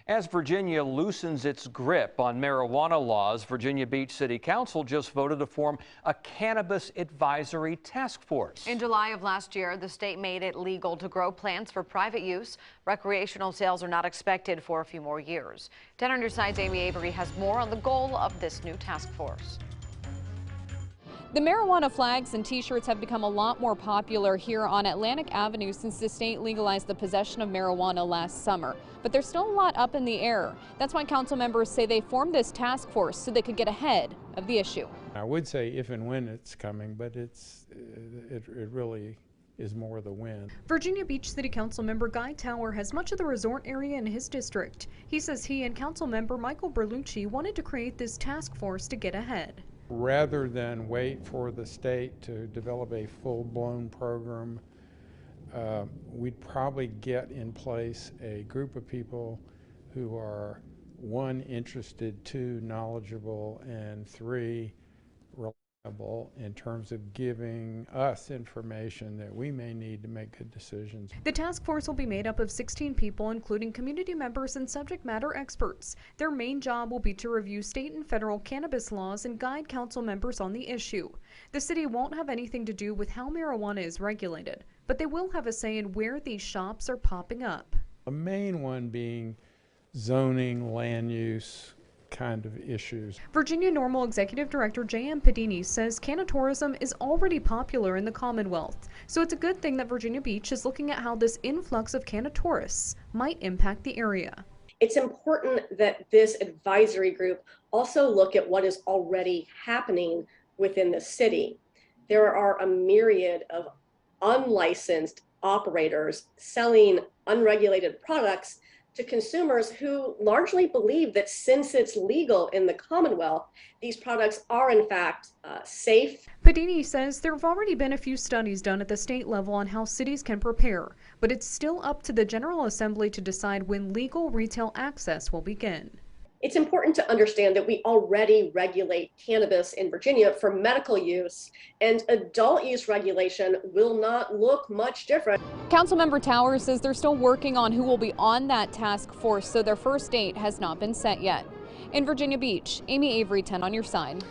As Virginia loosens its grip on marijuana laws, Virginia Beach City Council just voted to form a cannabis advisory task force. In July of last year, the state made it legal to grow plants for private use. Recreational sales are not expected for a few more years. 10 on your side's Amy Avery has more on the goal of this new task force. The marijuana flags and t-shirts have become a lot more popular here on Atlantic Avenue since the state legalized the possession of marijuana last summer. But there's still a lot up in the air. That's why council members say they formed this task force so they could get ahead of the issue. I would say if and when it's coming, but it really is more the when. Virginia Beach City Council member Guy Tower has much of the resort area in his district. He says he and council member Michael Berlucci wanted to create this task force to get ahead. Rather than wait for the state to develop a full-blown program, we'd probably get in place a group of people who are, one, interested, two, knowledgeable, and three, reliable in terms of giving us information that we may need to make good decisions. The task force will be made up of 16 people, including community members and subject matter experts. Their main job will be to review state and federal cannabis laws and guide council members on the issue. The city won't have anything to do with how marijuana is regulated, but they will have a say in where these shops are popping up. The main one being zoning, land use kind of issues. Virginia Normal Executive Director J.M. Padini says cannatourism is already popular in the Commonwealth, so it's a good thing that Virginia Beach is looking at how this influx of cannatourists might impact the area. It's important that this advisory group also look at what is already happening within the city. There are a myriad of unlicensed operators selling unregulated products to consumers who largely believe that since it's legal in the Commonwealth, these products are in fact safe. Padini says there have already been a few studies done at the state level on how cities can prepare, but it's still up to the General Assembly to decide when legal retail access will begin. It's important to understand that we already regulate cannabis in Virginia for medical use, and adult use regulation will not look much different. Councilmember Towers says they're still working on who will be on that task force, so their first date has not been set yet. In Virginia Beach, Amy Avery, 10 on your side.